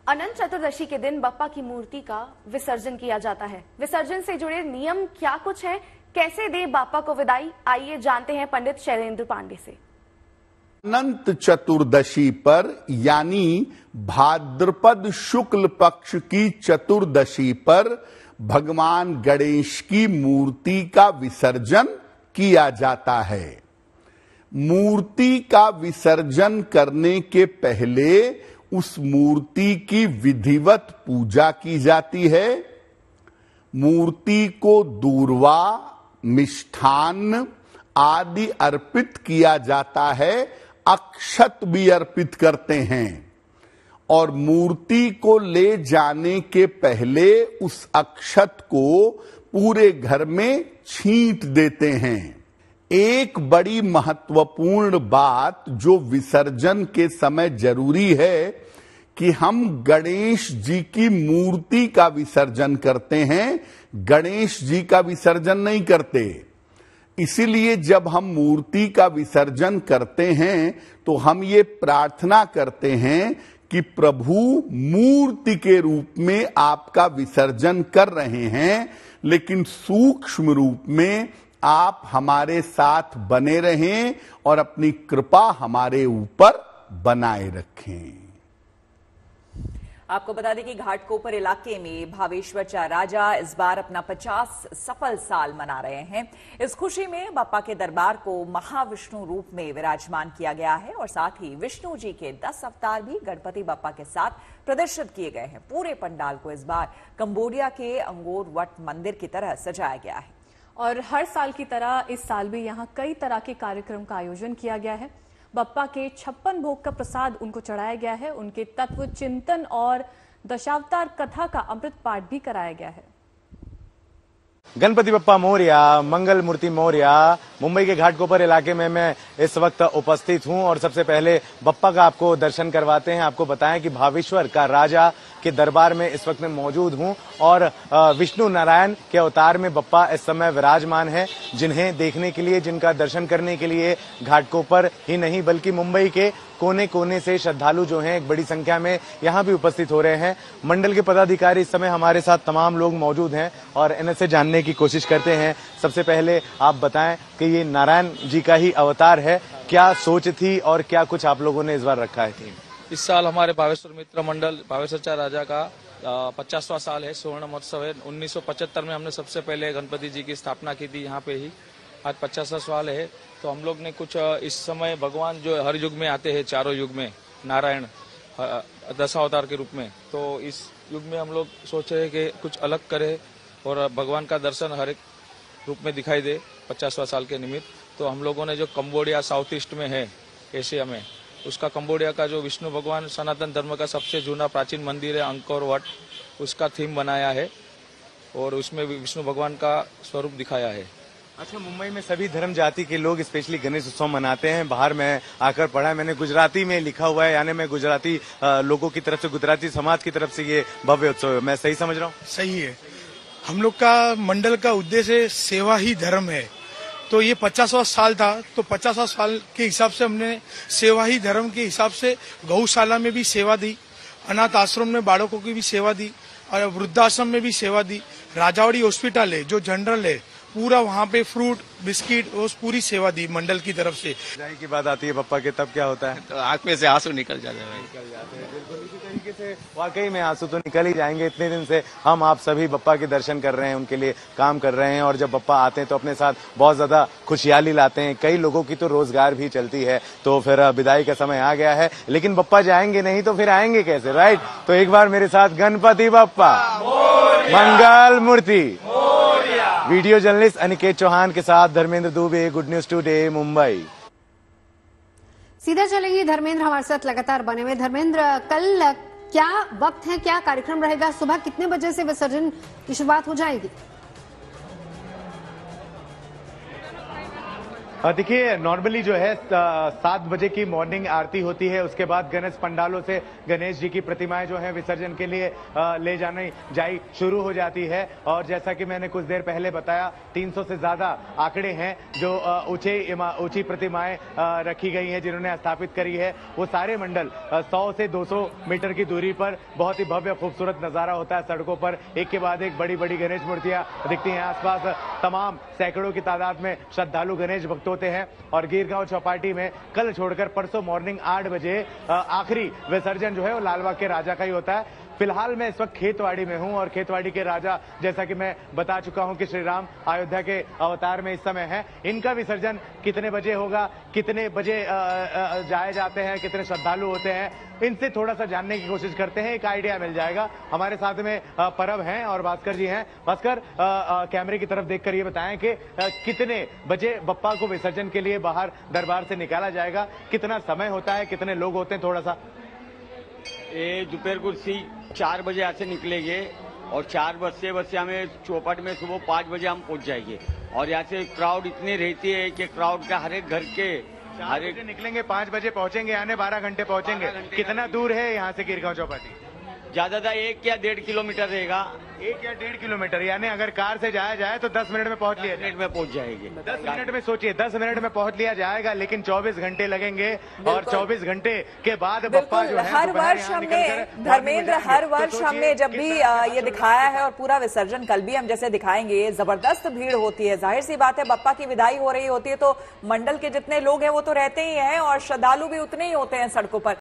अनंत चतुर्दशी के दिन बप्पा की मूर्ति का विसर्जन किया जाता है। विसर्जन से जुड़े नियम क्या कुछ है, कैसे दे बाप्पा को विदाई, आइए जानते हैं पंडित शैलेंद्र पांडे से। अनंत चतुर्दशी पर यानी भाद्रपद शुक्ल पक्ष की चतुर्दशी पर भगवान गणेश की मूर्ति का विसर्जन किया जाता है। मूर्ति का विसर्जन करने के पहले उस मूर्ति की विधिवत पूजा की जाती है। मूर्ति को दूर्वा, मिष्ठान्न आदि अर्पित किया जाता है, अक्षत भी अर्पित करते हैं और मूर्ति को ले जाने के पहले उस अक्षत को पूरे घर में छींट देते हैं। एक बड़ी महत्वपूर्ण बात जो विसर्जन के समय जरूरी है कि हम गणेश जी की मूर्ति का विसर्जन करते हैं, गणेश जी का विसर्जन नहीं करते। इसीलिए जब हम मूर्ति का विसर्जन करते हैं तो हम ये प्रार्थना करते हैं कि प्रभु मूर्ति के रूप में आपका विसर्जन कर रहे हैं, लेकिन सूक्ष्म रूप में आप हमारे साथ बने रहें और अपनी कृपा हमारे ऊपर बनाए रखें। आपको बता दें कि घाटकोपर इलाके में भावेश्वर राजा इस बार अपना 50 सफल साल मना रहे हैं। इस खुशी में बप्पा के दरबार को महाविष्णु रूप में विराजमान किया गया है और साथ ही विष्णु जी के 10 अवतार भी गणपति बप्पा के साथ प्रदर्शित किए गए हैं। पूरे पंडाल को इस बार कंबोडिया के अंगोर वट मंदिर की तरह सजाया गया है और हर साल की तरह इस साल भी यहाँ कई तरह के कार्यक्रम का आयोजन किया गया है। बप्पा के 56 भोग का प्रसाद उनको चढ़ाया गया है। उनके तत्व चिंतन और दशावतार कथा का अमृत पाठ भी कराया गया है। गणपति बप्पा मोरया, मंगल मूर्ति मोरया। मुंबई के घाटकोपर इलाके में मैं इस वक्त उपस्थित हूं और सबसे पहले बप्पा का आपको दर्शन करवाते हैं। आपको बताएं कि भावेश्वर का राजा के दरबार में इस वक्त मैं मौजूद हूं और विष्णु नारायण के अवतार में बप्पा इस समय विराजमान है, जिन्हें देखने के लिए, जिनका दर्शन करने के लिए घाटकोपर ही नहीं बल्कि मुंबई के कोने कोने से श्रद्धालु जो हैं एक बड़ी संख्या में यहाँ भी उपस्थित हो रहे हैं। मंडल के पदाधिकारी इस समय हमारे साथ तमाम लोग मौजूद हैं और इनसे जानने की कोशिश करते हैं। सबसे पहले आप बताएं कि ये नारायण जी का ही अवतार है, क्या सोच थी और क्या कुछ आप लोगों ने इस बार रखा है? इस साल हमारे भावेश्वर मित्र मंडल भावेश्वर राजा का 50वां साल है, स्वर्ण महोत्सव है। 1975 में हमने सबसे पहले गणपति जी की स्थापना की थी यहाँ पे ही। आज 50वां साल है तो हम लोग ने कुछ इस समय भगवान जो हर युग में आते हैं, चारों युग में नारायण दशावतार के रूप में, तो इस युग में हम लोग सोचे हैं कि कुछ अलग करें और भगवान का दर्शन हर एक रूप में दिखाई दे 50वां साल के निमित्त। तो हम लोगों ने जो कंबोडिया साउथ ईस्ट में है एशिया में, उसका कंबोडिया का जो विष्णु भगवान सनातन धर्म का सबसे जूना प्राचीन मंदिर है अंकोर वट, उसका थीम बनाया है और उसमें विष्णु भगवान का स्वरूप दिखाया है। अच्छा, मुंबई में सभी धर्म जाति के लोग स्पेशली गणेश उत्सव मनाते हैं। बाहर मैं आकर पढ़ा है, मैंने गुजराती में लिखा हुआ है, यानी मैं गुजराती लोगों की तरफ से, गुजराती समाज की तरफ से ये भव्य उत्सव है। मैं सही समझ रहा हूँ? सही है। हम लोग का मंडल का उद्देश्य सेवा ही धर्म है, तो ये 50वां साल था तो 50वां साल के हिसाब से हमने सेवा ही धर्म के हिसाब से गौशाला में भी सेवा दी, अनाथ आश्रम में बालकों की भी सेवा दी और वृद्धाश्रम में भी सेवा दी। राजावड़ी हॉस्पिटल है जो जनरल है, पूरा वहाँ पे फ्रूट बिस्किट वो पूरी सेवा दी मंडल की तरफ से। जाए की बात आती है बप्पा के, तब क्या होता है? तो आंख में से आंसू निकल जाते हैं। बिल्कुल इसी तरीके से वाकई में आंसू तो निकल ही जाएंगे। इतने दिन से हम आप सभी बप्पा के दर्शन कर रहे हैं, उनके लिए काम कर रहे हैं और जब बप्पा आते हैं तो अपने साथ बहुत ज्यादा खुशहाली लाते हैं। कई लोगों की तो रोजगार भी चलती है। तो फिर विदाई का समय आ गया है, लेकिन बप्पा जाएंगे नहीं तो फिर आएंगे कैसे, राइट? तो एक बार मेरे साथ गणपति बप्पा मंगल मूर्ति। वीडियो जर्नलिस्ट अनिकेत चौहान के साथ Dharmendra Dubey, good news today, Mumbai. सीधा चलेंगे धर्मेंद्र हमारे साथ लगातार बने हुए। धर्मेंद्र, कल क्या वक्त है, क्या कार्यक्रम रहेगा, सुबह कितने बजे से विसर्जन की शुरुआत हो जाएगी? देखिए नॉर्मली जो है 7 बजे की मॉर्निंग आरती होती है, उसके बाद गणेश पंडालों से गणेश जी की प्रतिमाएं जो है विसर्जन के लिए ले जाने जाई शुरू हो जाती है। और जैसा कि मैंने कुछ देर पहले बताया 300 से ज्यादा आंकड़े हैं जो ऊंची प्रतिमाएं रखी गई हैं जिन्होंने स्थापित करी है। वो सारे मंडल 100 से 200 मीटर की दूरी पर बहुत ही भव्य खूबसूरत नजारा होता है। सड़कों पर एक के बाद एक बड़ी बड़ी गणेश मूर्तियां दिखती हैं। आसपास तमाम सैकड़ों की तादाद में श्रद्धालु गणेश भक्त होते हैं। और गिरगांव चौपाटी में कल छोड़कर परसों मॉर्निंग 8 बजे आखिरी विसर्जन जो है वो लालबाग के राजा का ही होता है। फिलहाल मैं इस वक्त खेतवाड़ी में हूं और खेतवाड़ी के राजा, जैसा कि मैं बता चुका हूं कि श्री राम अयोध्या के अवतार में इस समय है। इनका विसर्जन कितने बजे होगा, कितने बजे जाए जाते हैं, कितने श्रद्धालु होते हैं, इनसे थोड़ा सा जानने की कोशिश करते हैं, एक आइडिया मिल जाएगा। हमारे साथ में परब हैं और भास्कर जी हैं। भास्कर, कैमरे की तरफ देखकर ये बताएं कि कितने बजे बप्पा को विसर्जन के लिए बाहर दरबार से निकाला जाएगा, कितना समय होता है, कितने लोग होते हैं, थोड़ा सा। ये दोपहर को 4 बजे यहाँ से निकलेंगे और 4 बजते हमें चौपाटी में सुबह 5 बजे हम पहुंच जाएंगे। और यहाँ से क्राउड इतनी रहती है कि क्राउड का हर एक घर के 4 बजे निकलेंगे, 5 बजे पहुंचेंगे, यानी 12 घंटे पहुंचेंगे। कितना दूर है यहाँ से गिरगांव चौपाटी? ज्यादा 1 या 1.5 किलोमीटर रहेगा। 1 या 1.5 किलोमीटर, यानी अगर कार से जाया जाए तो 10 मिनट में पहुंच लिया, 10 मिनट में पहुंच जाएगी। 10 मिनट में सोचिए, 10 मिनट में पहुंच लिया जाएगा, लेकिन 24 घंटे लगेंगे। और 24 घंटे के बाद बप्पा जो है हर वर्ष हमने धर्मेंद्र, हर वर्ष हमने जब भी ये दिखाया है और पूरा विसर्जन कल भी हम जैसे दिखाएंगे, जबरदस्त भीड़ होती है। जाहिर सी बात है, बप्पा की विदाई हो रही होती है तो मंडल के जितने लोग हैं वो तो रहते ही हैं और श्रद्धालु भी उतने ही होते हैं सड़कों पर।